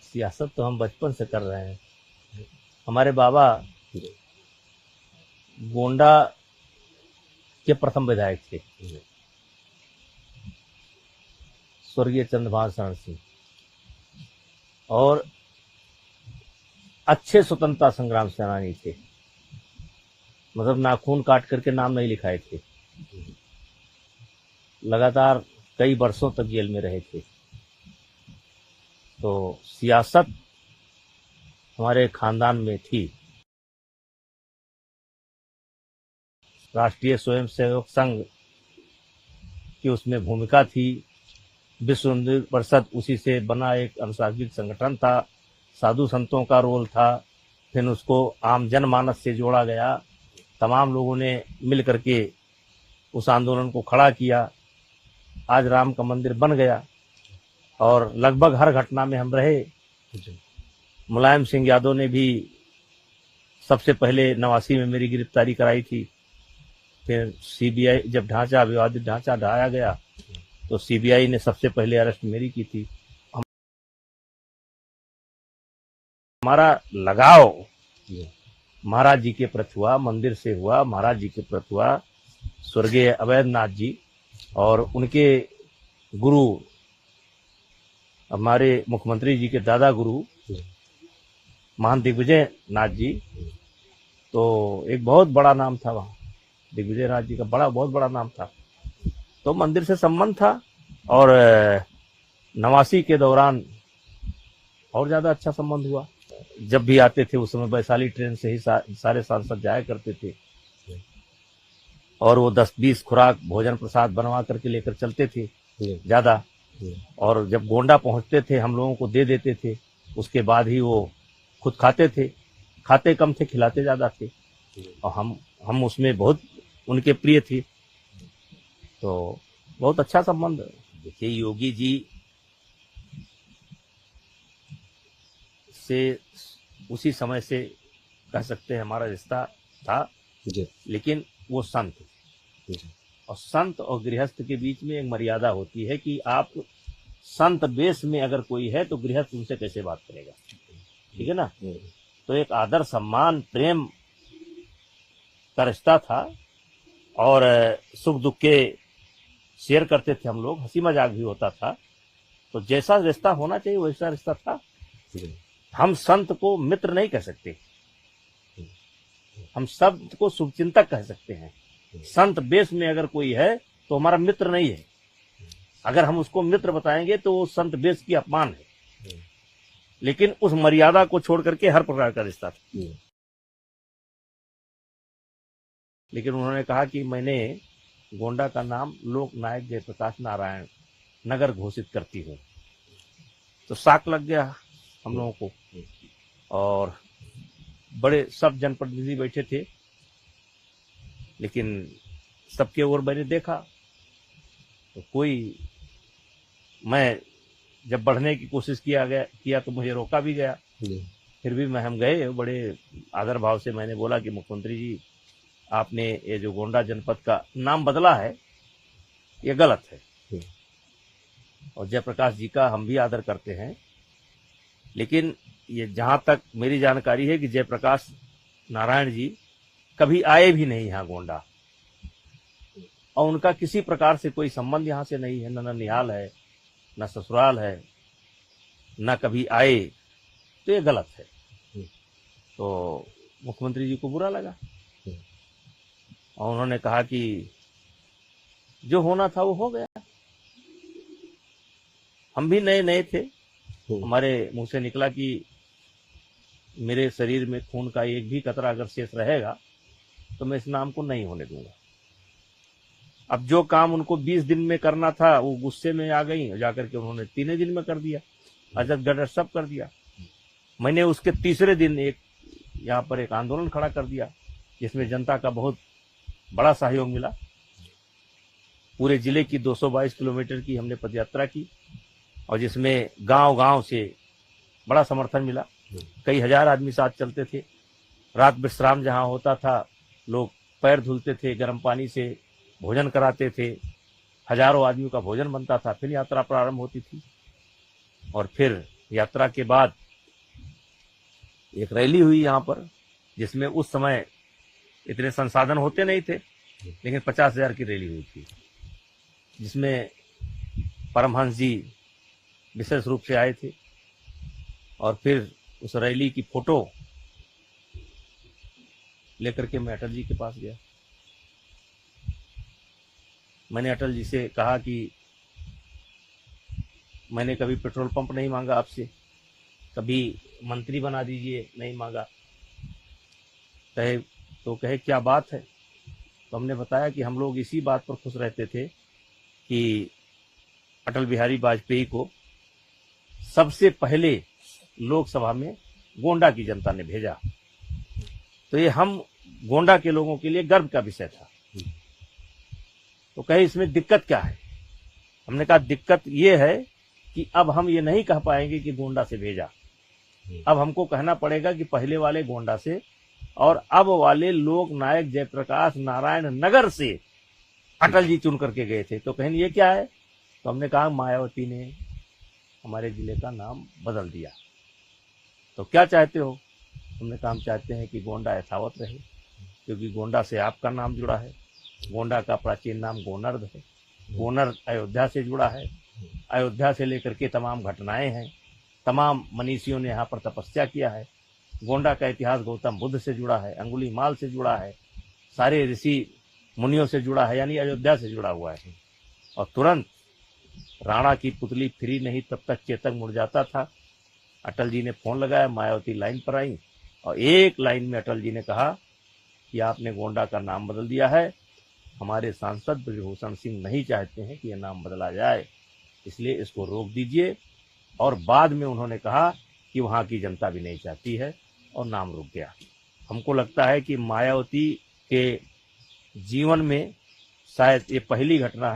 सियासत तो हम बचपन से कर रहे हैं। हमारे बाबा गोंडा के प्रथम विधायक थे, स्वर्गीय चंद्रभान शरण सिंह, और अच्छे स्वतंत्रता संग्राम सेनानी थे। मतलब नाखून काट करके नाम नहीं लिखाए थे। लगातार कई वर्षों तक जेल में रहे थे। तो सियासत हमारे खानदान में थी। राष्ट्रीय स्वयंसेवक संघ की उसमें भूमिका थी। विश्व हिंदू परिषद उसी से बना एक अनुशासित संगठन था। साधु संतों का रोल था। फिर उसको आम जनमानस से जोड़ा गया। तमाम लोगों ने मिल करके उस आंदोलन को खड़ा किया। आज राम का मंदिर बन गया और लगभग हर घटना में हम रहे। मुलायम सिंह यादव ने भी सबसे पहले 89 में मेरी गिरफ्तारी कराई थी। फिर सीबीआई, जब ढांचा विवादित ढांचा ढाया गया तो सीबीआई ने सबसे पहले अरेस्ट मेरी की थी। हमारा लगाव महाराज जी के प्रति हुआ, मंदिर से हुआ, महाराज जी के प्रति हुआ। स्वर्गीय अवैधनाथ जी और उनके गुरु हमारे मुख्यमंत्री जी के दादा गुरु महान दिग्विजय नाथ जी, तो एक बहुत बड़ा नाम था वहाँ। दिग्विजय नाथ जी का बहुत बड़ा नाम था। तो मंदिर से संबंध था और 89 के दौरान और ज्यादा अच्छा संबंध हुआ। जब भी आते थे उस समय वैशाली ट्रेन से ही सारे सांसद जाया करते थे और वो 10-20 खुराक भोजन प्रसाद बनवा करके लेकर चलते थे ज्यादा। और जब गोंडा पहुंचते थे हम लोगों को दे देते थे। उसके बाद ही वो खुद खाते थे। खाते कम थे, खिलाते ज्यादा थे। और हम उसमें बहुत उनके प्रिय थे। तो बहुत अच्छा संबंध। देखिए, योगी जी से उसी समय से कह सकते हैं हमारा रिश्ता था जी। लेकिन वो संत जी। और संत और गृहस्थ के बीच में एक मर्यादा होती है कि आप संत वेश में अगर कोई है तो गृहस्थ उनसे कैसे बात करेगा, ठीक है ना। तो एक आदर, सम्मान, प्रेम का रिश्ता था और सुख दुख के शेयर करते थे हम लोग। हंसी मजाक भी होता था। तो जैसा रिश्ता होना चाहिए वैसा रिश्ता था। हम संत को मित्र नहीं कह सकते, हम संत को शुभचिंतक कह सकते हैं। संत बेस में अगर कोई है तो हमारा मित्र नहीं है। अगर हम उसको मित्र बताएंगे तो वो संत बेस की अपमान है। लेकिन उस मर्यादा को छोड़ करके हर प्रकार का रिश्ता था। लेकिन उन्होंने कहा कि मैंने गोंडा का नाम लोक नायक जयप्रकाश नारायण नगर घोषित करती हूँ। तो साक लग गया हम लोगों को। और बड़े सब जनप्रतिनिधि बैठे थे, लेकिन सबके ओर मैंने देखा तो कोई, मैं जब बढ़ने की कोशिश किया तो मुझे रोका भी गया। फिर भी हम गए। बड़े आदर भाव से मैंने बोला कि मुख्यमंत्री जी, आपने ये जो गोंडा जनपद का नाम बदला है ये गलत है। और जयप्रकाश जी का हम भी आदर करते हैं, लेकिन ये जहां तक मेरी जानकारी है कि जयप्रकाश नारायण जी कभी आए भी नहीं यहाँ गोंडा और उनका किसी प्रकार से कोई संबंध यहाँ से नहीं है। न ननिहाल है, न ससुराल है, न कभी आए। तो ये गलत है। तो मुख्यमंत्री जी को बुरा लगा और उन्होंने कहा कि जो होना था वो हो गया। हम भी नए नए थे। हमारे मुंह से निकला कि मेरे शरीर में खून का एक भी कतरा अगर शेष रहेगा तो मैं इस नाम को नहीं होने दूंगा। अब जो काम उनको 20 दिन में करना था वो गुस्से में आ गई, जाकर के उन्होंने 3 दिन में कर दिया। अजब गडर सब कर दिया। मैंने उसके तीसरे दिन यहाँ पर एक आंदोलन खड़ा कर दिया जिसमें जनता का बहुत बड़ा सहयोग मिला। पूरे जिले की 222 किलोमीटर की हमने पदयात्रा की और जिसमें गांव-गांव से बड़ा समर्थन मिला। कई हजार आदमी साथ चलते थे। रात विश्राम जहां होता था लोग पैर धुलते थे, गर्म पानी से भोजन कराते थे। हजारों आदमियों का भोजन बनता था। फिर यात्रा प्रारंभ होती थी और फिर यात्रा के बाद एक रैली हुई यहाँ पर, जिसमें उस समय इतने संसाधन होते नहीं थे, लेकिन 50,000 की रैली हुई थी, जिसमें परमहंस जी विशेष रूप से आए थे। और फिर उस रैली की फोटो लेकर के मैं अटल जी के पास गया। मैंने अटल जी से कहा कि मैंने कभी पेट्रोल पंप नहीं मांगा आपसे, कभी मंत्री बना दीजिए नहीं मांगा। कहे क्या बात है? तो हमने बताया कि हम लोग इसी बात पर खुश रहते थे कि अटल बिहारी वाजपेयी को सबसे पहले लोकसभा में गोंडा की जनता ने भेजा, तो ये हम गोंडा के लोगों के लिए गर्व का विषय था। तो कहे इसमें दिक्कत क्या है? हमने कहा दिक्कत ये है कि अब हम ये नहीं कह पाएंगे कि गोंडा से भेजा, अब हमको कहना पड़ेगा कि पहले वाले गोंडा से और अब वाले लोक नायक जयप्रकाश नारायण नगर से अटल जी चुन करके गए थे। तो कहें ये क्या है? तो हमने कहा मायावती ने हमारे जिले का नाम बदल दिया। तो क्या चाहते हो? हमने कहा हम चाहते हैं कि गोंडा यथावत रहे, क्योंकि गोंडा से आपका नाम जुड़ा है। गोंडा का प्राचीन नाम गोनर्द है। गोनर्द अयोध्या से जुड़ा है। अयोध्या से लेकर के तमाम घटनाएं हैं, तमाम मनीषियों ने यहाँ पर तपस्या किया है। गोंडा का इतिहास गौतम बुद्ध से जुड़ा है, अंगुलीमाल से जुड़ा है, सारे ऋषि मुनियों से जुड़ा है, यानी अयोध्या से जुड़ा हुआ है। और तुरंत राणा की पुतली फ्री नहीं तब तक चेतक मुड़ जाता था। अटल जी ने फोन लगाया, मायावती लाइन पर आई और एक लाइन में अटल जी ने कहा कि आपने गोंडा का नाम बदल दिया है, हमारे सांसद ब्रजभूषण सिंह नहीं चाहते हैं कि यह नाम बदला जाए, इसलिए इसको रोक दीजिए। और बाद में उन्होंने कहा कि वहाँ की जनता भी नहीं चाहती है और नाम रुक गया। हमको लगता है कि मायावती के जीवन में शायद ये पहली घटना है